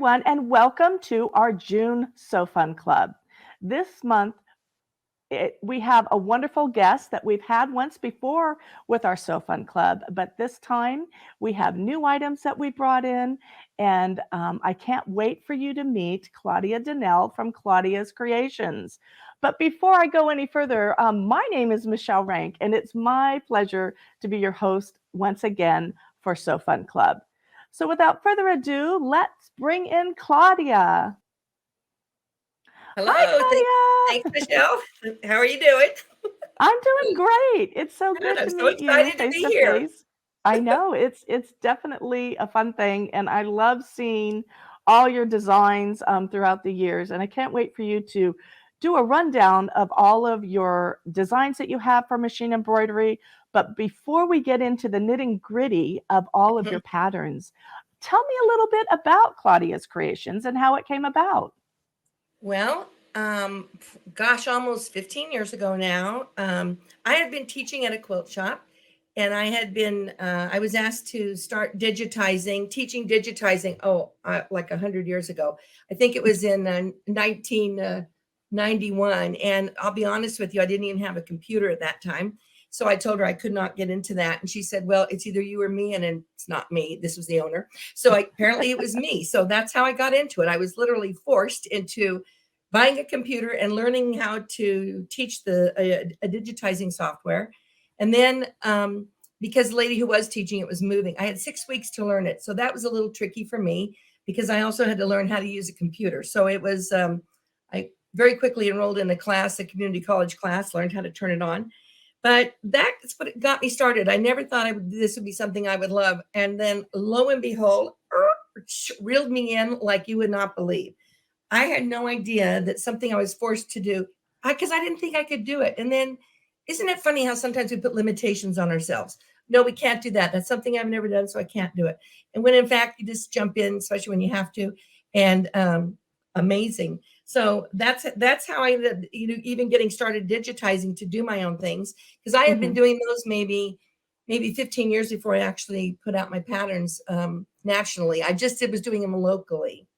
everyone, and welcome to our June So Fun Club. This month, we have a wonderful guest that we've had once before with our So Fun Club, but this time we have new items that we brought in, and I can't wait for you to meet Claudia Dinnell from Claudia's Creations. But before I go any further, my name is Michelle Rank, and it's my pleasure to be your host once again for So Fun Club. So without further ado, let's bring in Claudia. Hi, Hello. Thanks, Claudia. Michelle. How are you doing? I'm doing great. It's so Good. good I'm to so meet you excited to face be to here. face. I know it's definitely a fun thing, and I love seeing all your designs throughout the years. And I can't wait for you to do a rundown of all of your designs that you have for machine embroidery. But before we get into the nitty gritty of all of your Mhm. patterns, tell me a little bit about Claudia's Creations and how it came about. Well, gosh, almost 15 years ago now, I had been teaching at a quilt shop, and I was asked to start teaching digitizing. Like 100 years ago. I think it was in 1991. And I'll be honest with you, I didn't even have a computer at that time. So I told her I could not get into that. And she said, well, it's either you or me. And it's not me. This was the owner. Apparently it was me. So that's how I got into it. I was literally forced into buying a computer and learning how to teach a digitizing software. And then because the lady who was teaching it was moving, I had 6 weeks to learn it. So that was a little tricky for me because I also had to learn how to use a computer. So it was, I very quickly enrolled in a community college class, learned how to turn it on. But that's what got me started. I never thought this would be something I would love. And then lo and behold, reeled me in like you would not believe. I had no idea that something I was forced to do because I didn't think I could do it. And then, isn't it funny how sometimes we put limitations on ourselves? No, we can't do that. That's something I've never done, so I can't do it. And when in fact you just jump in, especially when you have to, and amazing. So that's how I ended up, even getting started digitizing to do my own things because I had been Mhm. doing those maybe 15 years before I actually put out my patterns nationally. Was doing them locally.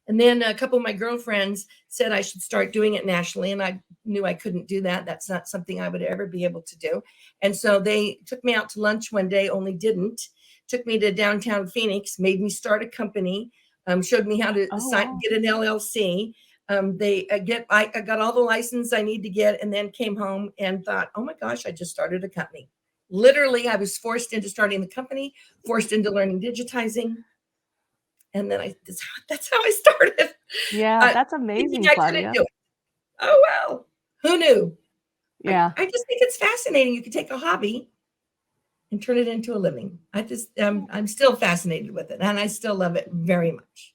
And then a couple of my girlfriends said I should start doing it nationally. And I knew I couldn't do that. That's not something I would ever be able to do. And so they took me out to lunch one day, only didn't. Took me to downtown Phoenix, made me start a company, showed me how to Oh, wow. get an LLC. I got all the license I need to get, and then came home and thought, oh my gosh, I just started a company. Literally, I was forced into starting the company, forced into learning digitizing, and then that's how I started. Yeah, that's Thinking amazing, I couldn't Claudia. do it. Oh well, who knew? Yeah. I just think it's fascinating. You can take a hobby and turn it into a living. I'm still fascinated with it, and I still love it very much.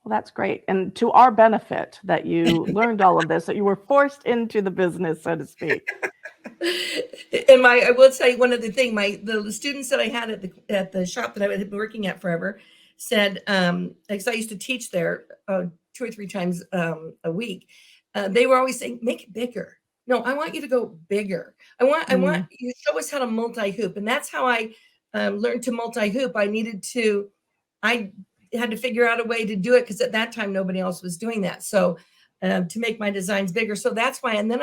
Well, that's great. And to our benefit that you learned all of this, that you were forced into the business, so to speak. And I will tell you one other thing. The students that I had at the shop that I had been working at forever said, because I used to teach there 2 or 3 times a week, they were always saying, "Make it bigger." No, I want you to go bigger. I want Mm, you to show us how to multi hoop, and that's how I learned to multi hoop. I had to figure out a way to do it because at that time nobody else was doing that. So to make my designs bigger, so that's why. And then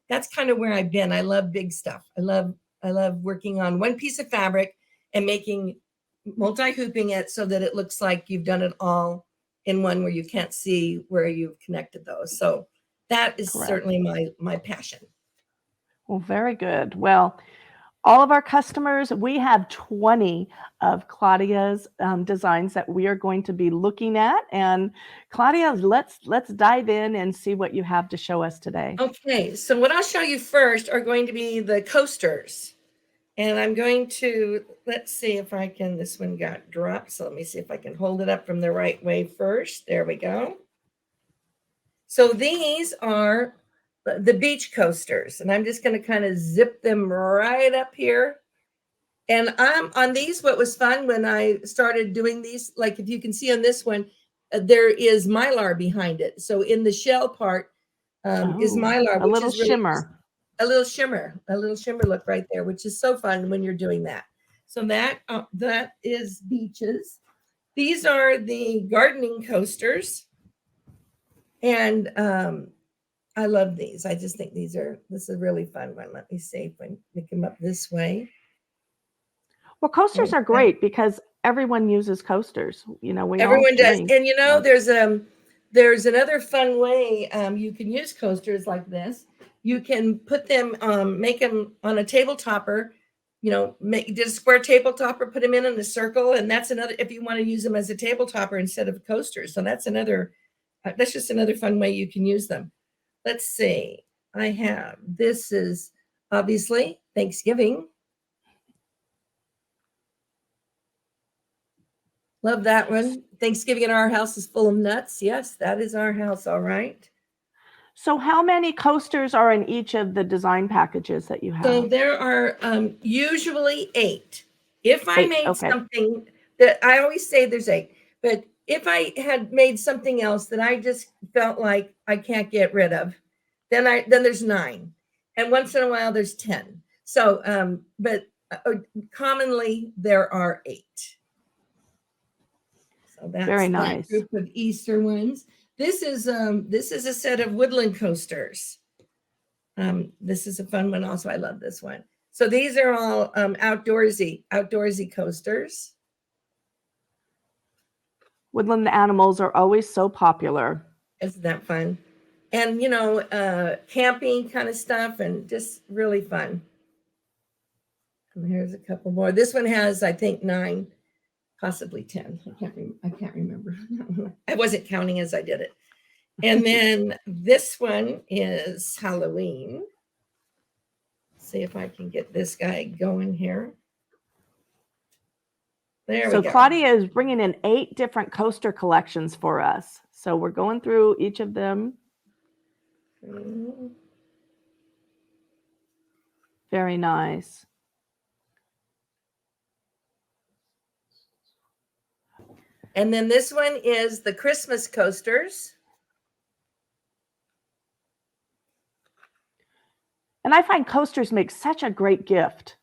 that's kind of where I've been. I love big stuff. I love working on one piece of fabric and making multi hooping it so that it looks like you've done it all in one where you can't see where you've connected those. So that is correct. certainly my passion. Well, very good. Well, all of our customers, we have 20 of Claudia's designs that we are going to be looking at. And Claudia, let's dive in and see what you have to show us today. Okay, so what I'll show you first are going to be the coasters. And I'm going to, let's see if I can, this one got dropped. So let me see if I can hold it up from the right way first. There we go. So these are the beach coasters, and I'm just going to kind of zip them right up here. And I'm on these. What was fun when I started doing these, like if you can see on this one, there is mylar behind it. So in the shell part is Oh, mylar, a which little is really shimmer. a little shimmer look right there, which is so fun when you're doing that. So that is beaches. These are the gardening coasters. And I love these. I just think this is a really fun one. Let me see if I can pick them up this way. Well, coasters are great because everyone uses coasters. We all Everyone does. drink. And there's another fun way you can use coasters like this. You can put them, make them on a table topper, just a square table topper, put them in a circle. And that's another, if you want to use them as a table topper instead of a coaster. So that's just another fun way you can use them. Let's see. This is obviously Thanksgiving. Love that one. Thanksgiving in our house is full of nuts. Yes, that is our house. All right. So how many coasters are in each of the design packages that you have? So there are usually 8. If I made Okay. something that I always say there's 8, but if I had made something else that I just felt like I can't get rid of, then there's 9. And once in a while there's 10. So, but commonly there are 8. So that's very nice. That group of Easter ones. This is a set of woodland coasters. This is a fun one also. I love this one. So these are all outdoorsy coasters. Woodland animals are always so popular. Isn't that fun? And camping kind of stuff, and just really fun. And here's a couple more. This one has, I think, 9, possibly 10. I can't remember. I wasn't counting as I did it. And then this one is Halloween. See if I can get this guy going here. There we go. So Claudia is bringing in 8 different coaster collections for us. So we're going through each of them. Very nice. And then this one is the Christmas coasters. And I find coasters make such a great gift.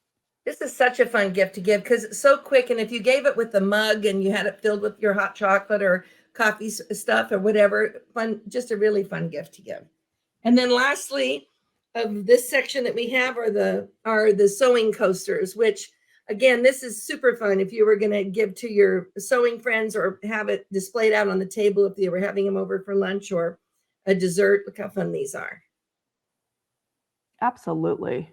This is such a fun gift to give because it's so quick. And if you gave it with a mug and you had it filled with your hot chocolate or coffee stuff or whatever, just a really fun gift to give. And then lastly, of this section that we have are the sewing coasters, which again, this is super fun if you were going to give to your sewing friends or have it displayed out on the table if they were having them over for lunch or a dessert. Look how fun these are. Absolutely.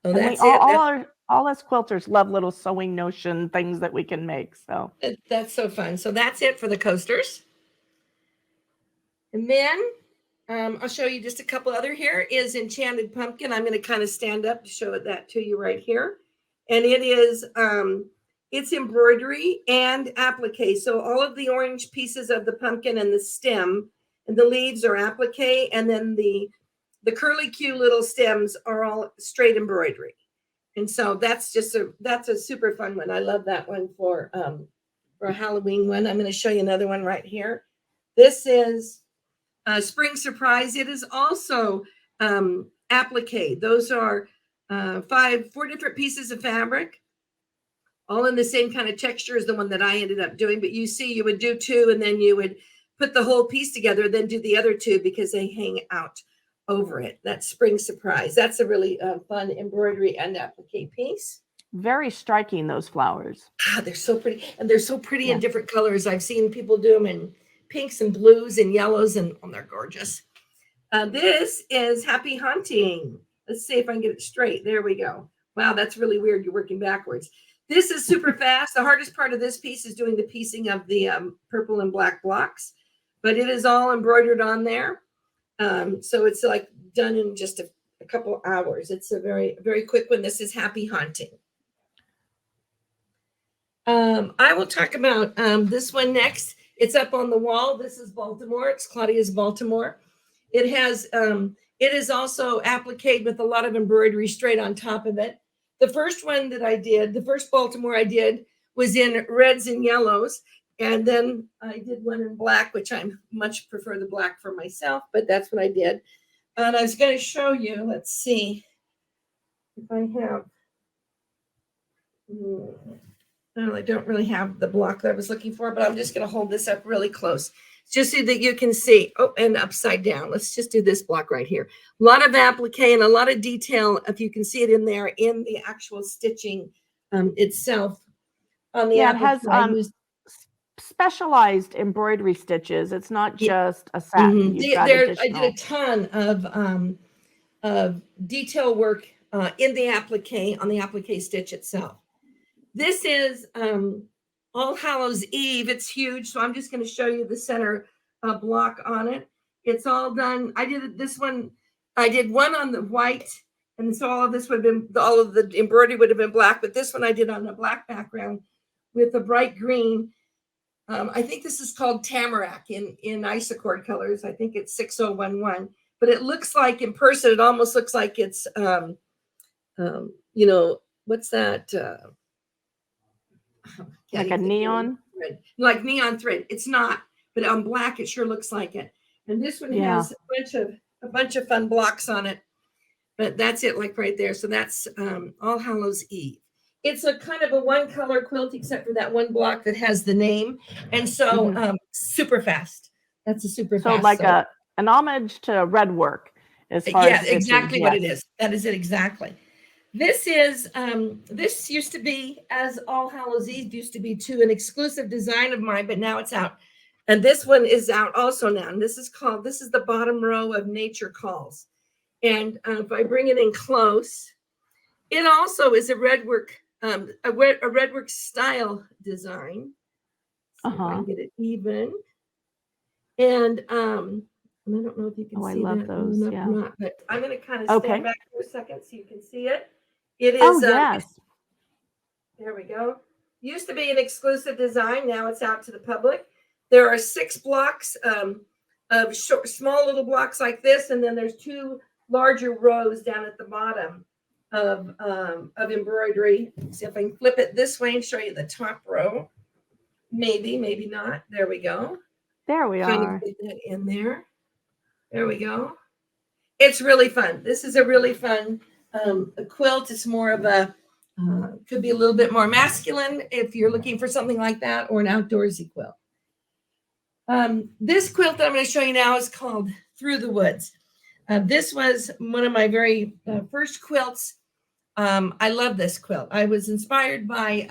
So and all us quilters love little sewing notion things that we can make. So that's so fun. So that's it for the coasters. And then I'll show you just a couple other. Here is Enchanted Pumpkin. I'm going to kind of stand up to show that to you right here. And it is, it's embroidery and applique. So all of the orange pieces of the pumpkin and the stem and the leaves are applique. And then the curly Q little stems are all straight embroidery. And so that's a super fun one. I love that one for a Halloween one. I'm going to show you another one right here. This is Spring Surprise. It is also applique. Those are 4 different pieces of fabric, all in the same kind of texture as the one that I ended up doing. But you see, you would do 2 and then you would put the whole piece together, then do the other 2 because they hang out over it. That's Spring Surprise. That's a really fun embroidery and applique piece. Very striking, those flowers. They're so pretty. And they're so pretty in different colors. I've seen people do them in pinks and blues and yellows, and they're gorgeous. This is Happy Hunting. Let's see if I can get it straight. There we go. Wow, that's really weird. You're working backwards. This is super fast. The hardest part of this piece is doing the piecing of the purple and black blocks, but it is all embroidered on there. So it's like done in just a couple hours. It's a very, very quick one. This is Happy Hunting. I will talk about this one next. It's up on the wall. This is Baltimore. It's Claudia's Baltimore. It is also appliqued with a lot of embroidery straight on top of it. The first one that I did, the first Baltimore I did was in reds and yellows. And then I did one in black, which I much prefer the black for myself, but that's what I did. And I was going to show you, let's see if I have, Well, I don't really have the block that I was looking for, but I'm just going to hold this up really close just so that you can see. Oh, and upside down. Let's just do this block right here. A lot of applique and a lot of detail, if you can see it in there, in the actual stitching itself. On the Yeah, it applique, has I used specialized embroidery stitches. It's not yeah, just a satin. You've got I did a additional. ton of detail work in the applique, on the applique stitch itself. This is All Hallows Eve. It's huge, so I'm just going to show you the center block on it. It's all done. I did this one. I did one on the white, and so all of this would have been, all of the embroidery would have been black, but this one I did on a black background with a bright green. I think this is called Tamarack in Isocord colors. I think it's 6011, but it looks like in person, it almost looks like it's, you know, what's that? Like a neon? Thread. Like neon thread. It's not, but on black, it sure looks like it. And this one Yeah. has a bunch of fun blocks on it, but that's it, like right there. So that's All Hallows Eve. It's a kind of a one color quilt, except for that one block that has the name. And so super fast. That's a super So fast. like an homage to red work as far as exactly what it is. That is it exactly. This is this used to be, as All Hallows Eve used to be too, an exclusive design of mine, but now it's out. And this one is out also now. And this is the bottom row of Nature Calls. And if I bring it in close, it also is a redwork style design. See if I can get it even. And I don't know if you can see I love that those. enough Yeah. or not, but I'm going to kind of stand back for a second so you can see it. It is. Oh, yes. There we go. Used to be an exclusive design. Now it's out to the public. There are 6 blocks of small little blocks like this, and then there's 2 larger rows down at the bottom of embroidery. See if I can flip it this way and show you the top row. Maybe, maybe not. There we go. There we are. Get that in there. There we go. It's really fun. This is a really fun a quilt. It's more of a could be a little bit more masculine if you're looking for something like that, or an outdoorsy quilt. This quilt that I'm going to show you now is called Through the Woods. This was one of my very first quilts. I love this quilt. I was inspired by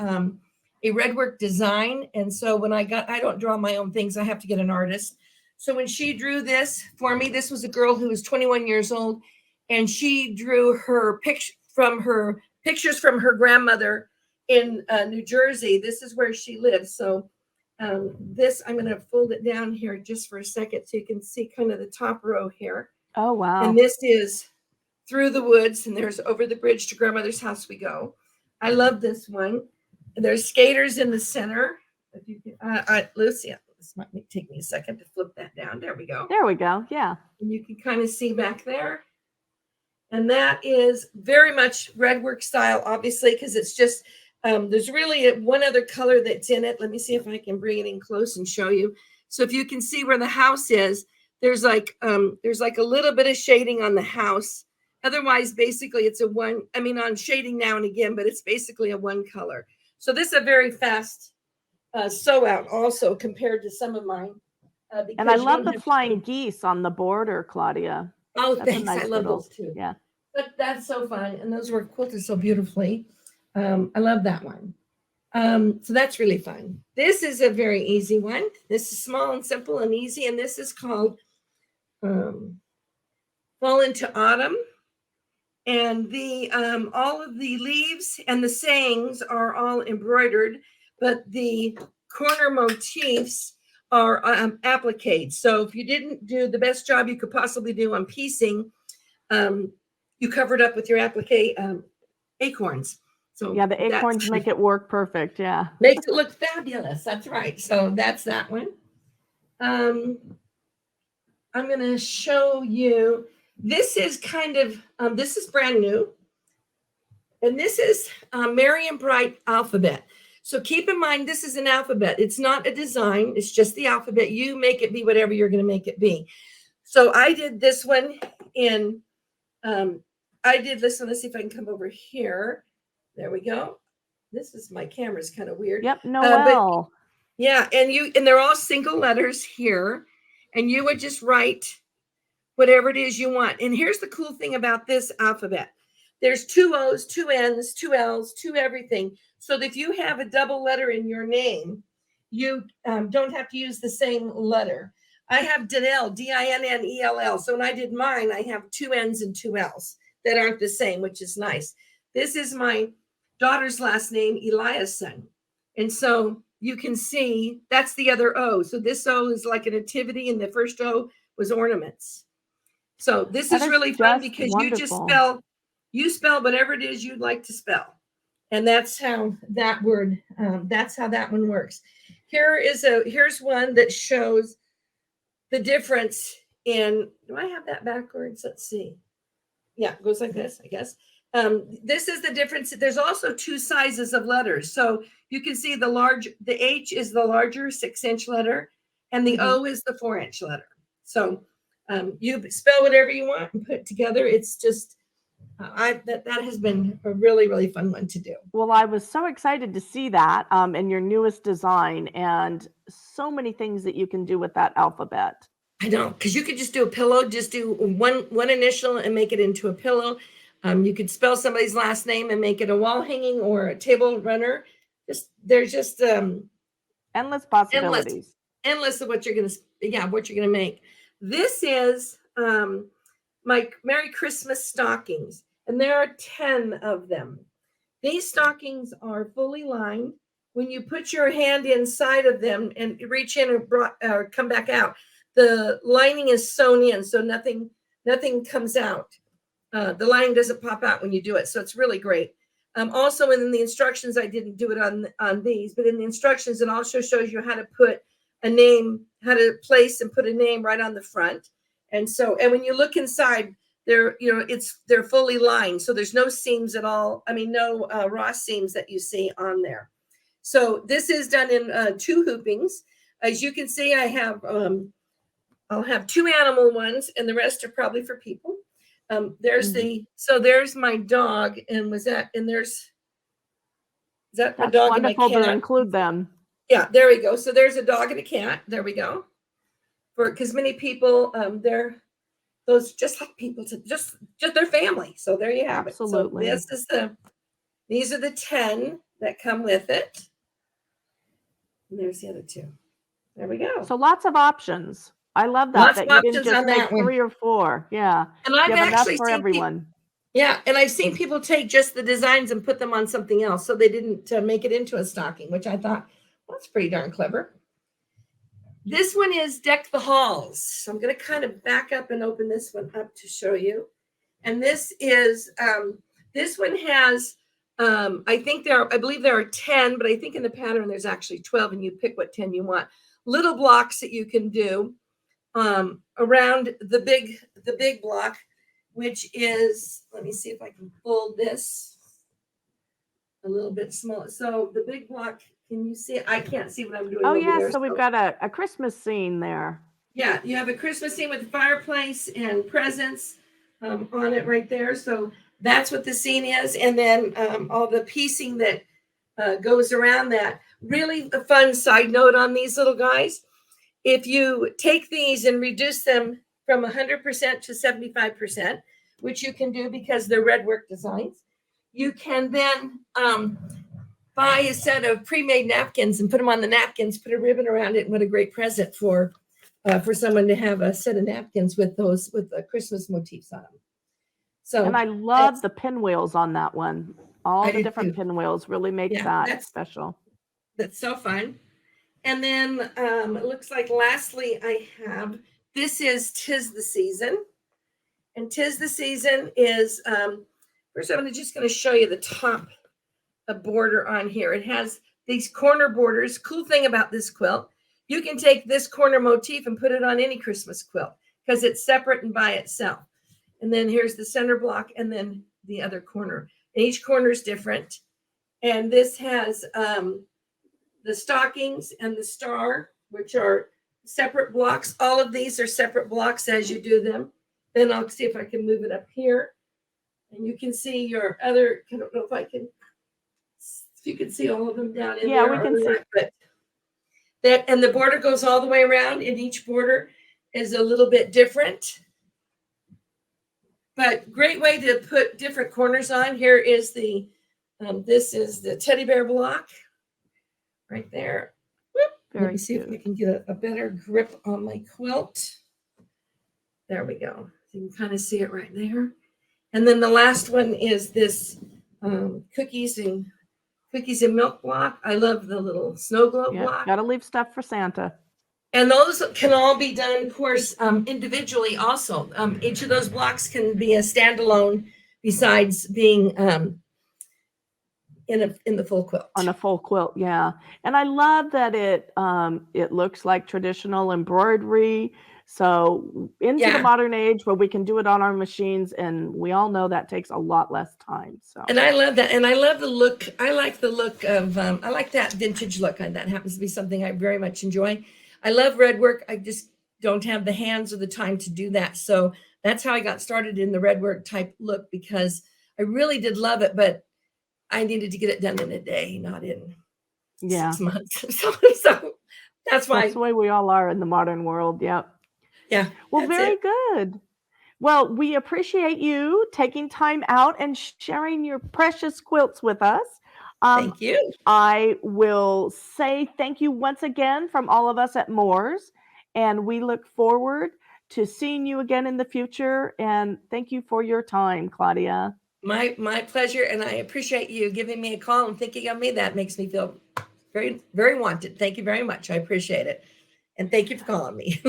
a redwork design. And so when I don't draw my own things, I have to get an artist. So when she drew this for me, this was a girl who was 21 years old, and she drew her pictures from her grandmother in New Jersey. This is where she lives. So this, I'm going to fold it down here just for a second so you can see kind of the top row here. Oh, wow. And this is Through the Woods, and there's Over the Bridge to Grandmother's House We Go. I love this one. There's skaters in the center. If you can, Lucy, this might take me a second to flip that down. There we go. There we go. Yeah. And you can kind of see back there. And that is very much redwork style, obviously, because it's just, there's really one other color that's in it. Let me see if I can bring it in close and show you. So if you can see where the house is, there's like a little bit of shading on the house. Otherwise, basically, it's on shading now and again, but it's basically a one color. So this is a very fast sew out also compared to some of mine. And I love the flying geese on the border, Claudia. Oh, thanks. I love those too. Yeah. But that's so fun. And those were quilted so beautifully. I love that one. So that's really fun. This is a very easy one. This is small and simple and easy. And this is called Fall into Autumn. And the all of the leaves and the sayings are all embroidered, but the corner motifs are appliqued. So if you didn't do the best job you could possibly do on piecing, you covered up with your applique acorns. So yeah, the acorns make it work perfect. Yeah. Makes it look fabulous. That's right. So that's that one. I'm going to show you. This is kind of, this is brand new. And this is Merriam Bright alphabet. So keep in mind, this is an alphabet. It's not a design. It's just the alphabet. You make it be whatever you're going to make it be. So I did this one in, let's see if I can come over here. There we go. this is my camera's kind of weird. Yep, But Noel. yeah, and they're all single letters here, and you would just write whatever it is you want. And here's the cool thing about this alphabet. There's 2 O's, 2 N's, 2 L's, 2 everything. So that if you have a double letter in your name, you don't have to use the same letter. I have Dinnell, Dinnell. So when I did mine, I have 2 N's and 2 L's that aren't the same, which is nice. This is my daughter's last name, Eliason. And so you can see that's the other O. So this O is like a nativity, and the first O was ornaments. So this is really fun because wonderful. you spell whatever it is you'd like to spell. And that's how that word, that's how that one works. Here's one that shows the difference in, do I have that backwards? Let's see. Yeah, it goes like this, I guess. This is the difference. There's also 2 sizes of letters. So you can see the H is the larger 6-inch letter, and the O is the 4-inch letter. So you spell whatever you want and put it together. It's just, that has been a really, really fun one to do. Well, I was so excited to see that in your newest design, and so many things that you can do with that alphabet. I know, because you could just do a pillow, just do one initial and make it into a pillow. You could spell somebody's last name and make it a wall hanging or a table runner. There's just endless possibilities. Endless of what you're gonna make. This is my Merry Christmas stockings, and there are 10 of them. These stockings are fully lined. When you put your hand inside of them and reach in or come back out, the lining is sewn in, so nothing comes out. The lining doesn't pop out when you do it, so it's really great. Also, in the instructions, I didn't do it on these, but in the instructions, it also shows you how to put a name, how to place and put a name right on the front. And when you look inside, they're fully lined, so there's no seams at all. I mean, no raw seams that you see on there. So this is done in 2 hoopings. As you can see, I'll have 2 animal ones, and the rest are probably for people. There's my dog, and is that my dog and my cat? Wonderful to include them. Yeah, there we go. So there's a dog and a cat. There we go. Because many people, they're those just like people, to just their family. So there you have Absolutely. it. So these are the 10 that come with it. And there's the other 2. There we go. So lots of options. I love that. Lots of you didn't options just on make that one. 3 or 4. Yeah. And I've actually for seen everyone. Yeah, and I've seen people take just the designs and put them on something else, so they didn't make it into a stocking, which I thought, well, that's pretty darn clever. This one is Deck the Halls. So I'm going to kind of back up and open this one up to show you. And this is, this one has, I believe there are 10, but I think in the pattern there's actually 12, and you pick what 10 you want. Little blocks that you can do around the big block, which is, let me see if I can fold this a little bit smaller. So the big block, can you see? I can't see what I'm doing. Oh, yeah. So we've got a Christmas scene there. Yeah, you have a Christmas scene with the fireplace and presents on it right there. So that's what the scene is. And then all the piecing that goes around that. Really a fun side note on these little guys. If you take these and reduce them from 100% to 75%, which you can do because they're red work designs, you can then buy a set of pre-made napkins and put them on the napkins, put a ribbon around it, and what a great present for someone to have a set of napkins with the Christmas motifs on them. So, and I love the pinwheels on that one. All the different pinwheels really make that special. That's so fun. And then it looks like lastly I have, this is 'Tis the Season. And 'Tis the Season is, first I'm just going to show you the top border on here. It has these corner borders. Cool thing about this quilt, you can take this corner motif and put it on any Christmas quilt because it's separate and by itself. And then here's the center block and then the other corner. And each corner is different. And this has the stockings and the star, which are separate blocks. All of these are separate blocks as you do them. Then I'll see if I can move it up here. And you can see your other, I don't know if you can see all of them down in Yeah, there. we can see. But that, and the border goes all the way around, and each border is a little bit different. But great way to put different corners on. Here is this is the teddy bear block right there. Let me see if I can get a better grip on my quilt. There we go. You can kind of see it right there. And then the last one is this cookies and milk block. I love the little snow globe block. Gotta leave stuff for Santa. And those can all be done, of course, individually also. Each of those blocks can be a standalone besides being in the full quilt. On a full quilt, yeah. And I love that it looks like traditional embroidery. So into the modern age where we can do it on our machines, and we all know that takes a lot less time. So, and I love that, and I love the look. I like the look of I like that vintage look, and that happens to be something I very much enjoy. I love red work. I just don't have the hands or the time to do that. So that's how I got started in the red work type look, because I really did love it, but I needed to get it done in a day, not in 6 months. So that's why. That's the way we all are in the modern world. Yep. Yeah. Well, very good. Well, we appreciate you taking time out and sharing your precious quilts with us. Thank you. I will say thank you once again from all of us at Moore's, and we look forward to seeing you again in the future. And thank you for your time, Claudia. My pleasure, and I appreciate you giving me a call and thinking of me. That makes me feel very, very wanted. Thank you very much. I appreciate it. And thank you for calling me.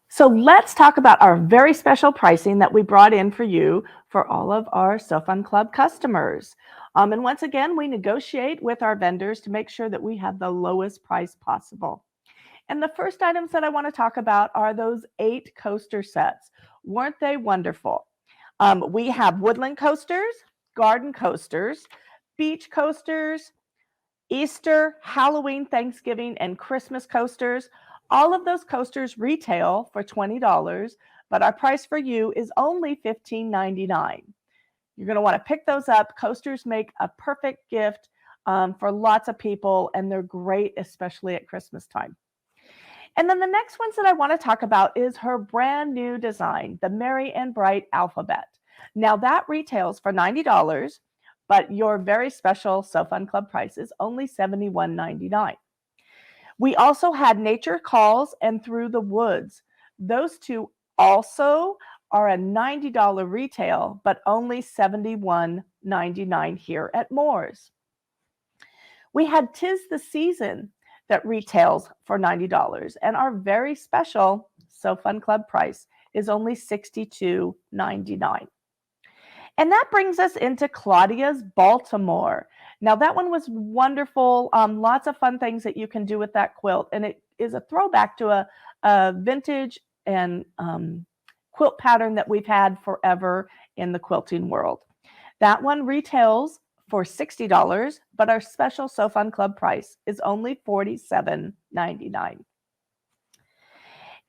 So let's talk about our very special pricing that we brought in for you for all of our Sew Fun Club customers. And once again, we negotiate with our vendors to make sure that we have the lowest price possible. And the first items that I want to talk about are those 8 coaster sets. Weren't they wonderful? We have woodland coasters, garden coasters, beach coasters, Easter, Halloween, Thanksgiving, and Christmas coasters. All of those coasters retail for $20, but our price for you is only $15.99. You're going to want to pick those up. Coasters make a perfect gift for lots of people, and they're great, especially at Christmas time. And then the next ones that I want to talk about is her brand new design, the Merry and Bright Alphabet. Now that retails for $90, but your very special Sew Fun Club price is only $71.99. We also had Nature Calls and Through the Woods. Those two also are a $90 retail, but only $71.99 here at Moore's. We had 'Tis the Season that retails for $90, and our very special Sew Fun Club price is only $62.99. And that brings us into Claudia's Baltimore. Now that one was wonderful. Lots of fun things that you can do with that quilt. And it is a throwback to a vintage and quilt pattern that we've had forever in the quilting world. That one retails for $60, but our special Sew Fun Club price is only $47.99.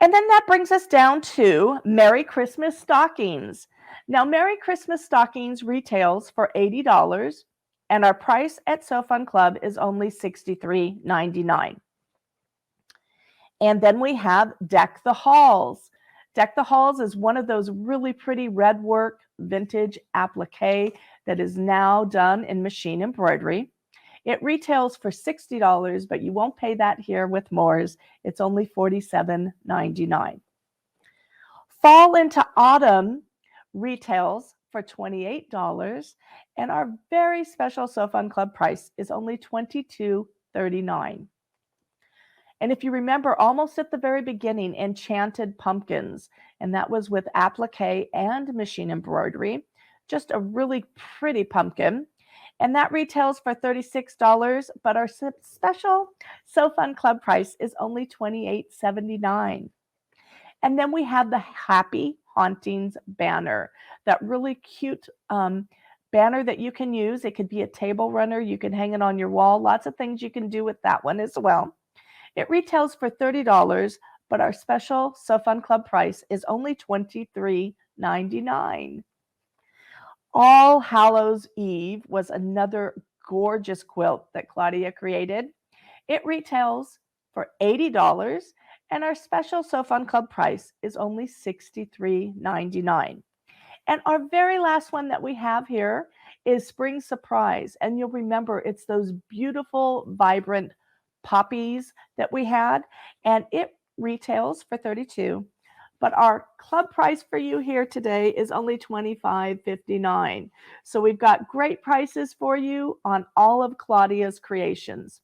And then that brings us down to Merry Christmas Stockings. Now, Merry Christmas Stockings retails for $80, and our price at Sew Fun Club is only $63.99. And then we have Deck the Halls. Deck the Halls is one of those really pretty red work vintage applique that is now done in machine embroidery. It retails for $60, but you won't pay that here with Moore's. It's only $47.99. Fall into Autumn retails for $28, and our very special Sew Fun Club price is only $22.39. And if you remember, almost at the very beginning, Enchanted Pumpkins, and that was with applique and machine embroidery, just a really pretty pumpkin. And that retails for $36, but our special Sew Fun Club price is only $28.79. And then we have the Happy Hauntings banner, that really cute banner that you can use. It could be a table runner. You can hang it on your wall. Lots of things you can do with that one as well. It retails for $30, but our special Sew Fun Club price is only $23.99. All Hallows Eve was another gorgeous quilt that Claudia created. It retails for $80, and our special So Fun Club price is only $63.99. And our very last one that we have here is Spring Surprise. And you'll remember it's those beautiful, vibrant poppies that we had, and it retails for $32. But our club price for you here today is only $25.59. So we've got great prices for you on all of Claudia's creations.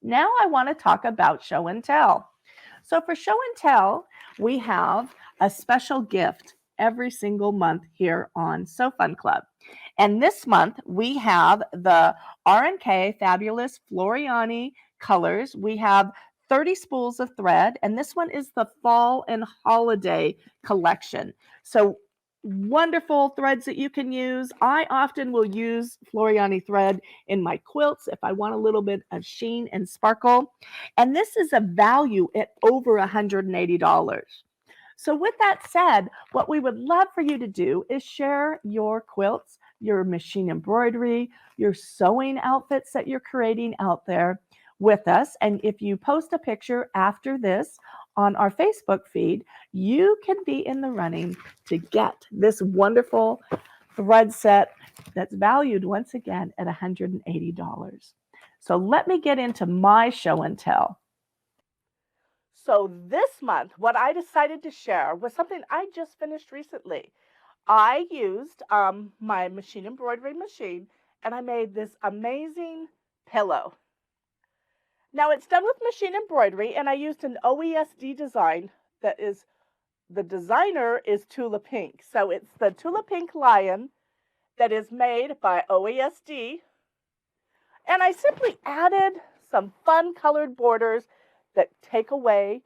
Now I want to talk about show and tell. So for show and tell, we have a special gift every single month here on So Fun Club. And this month we have the R&K Fabulous Floriani colors. We have 30 spools of thread, and this one is the fall and holiday collection. So wonderful threads that you can use. I often will use Floriani thread in my quilts if I want a little bit of sheen and sparkle. And this is a value at over $180. So with that said, what we would love for you to do is share your quilts, your machine embroidery, your sewing outfits that you're creating out there with us. And if you post a picture after this on our Facebook feed, you can be in the running to get this wonderful thread set that's valued once again at $180. So let me get into my show and tell. So this month, what I decided to share was something I just finished recently. I used my machine embroidery machine, and I made this amazing pillow. Now it's done with machine embroidery, and I used an OESD design that is, the designer is Tula Pink. So it's the Tula Pink lion that is made by OESD. And I simply added some fun colored borders that take away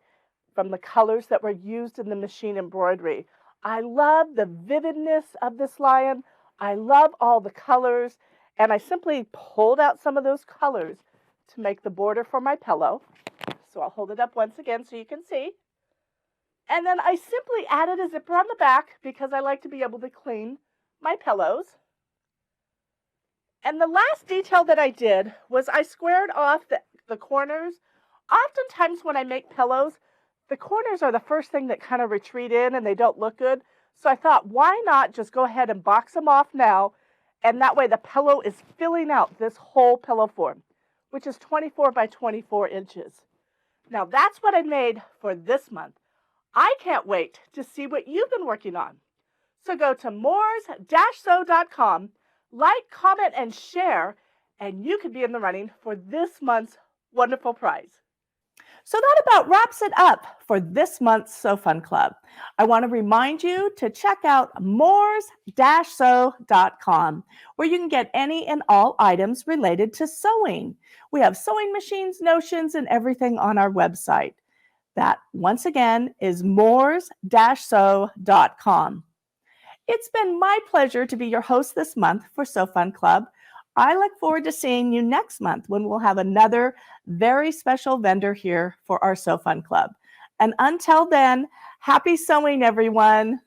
from the colors that were used in the machine embroidery. I love the vividness of this lion. I love all the colors, and I simply pulled out some of those colors to make the border for my pillow. So I'll hold it up once again so you can see. And then I simply added a zipper on the back because I like to be able to clean my pillows. And the last detail that I did was I squared off the corners. Oftentimes when I make pillows, the corners are the first thing that kind of retreat in and they don't look good. So I thought, why not just go ahead and box them off now? And that way the pillow is filling out this whole pillow form, which is 24 by 24 inches. Now that's what I made for this month. I can't wait to see what you've been working on. So go to moors-sew.com, like, comment, and share, and you could be in the running for this month's wonderful prize. So that about wraps it up for this month's So Fun Club. I want to remind you to check out moors-sew.com, where you can get any and all items related to sewing. We have sewing machines, notions, and everything on our website. That, once again, is moors-sew.com. It's been my pleasure to be your host this month for So Fun Club. I look forward to seeing you next month when we'll have another very special vendor here for our So Fun Club. And until then, happy sewing, everyone.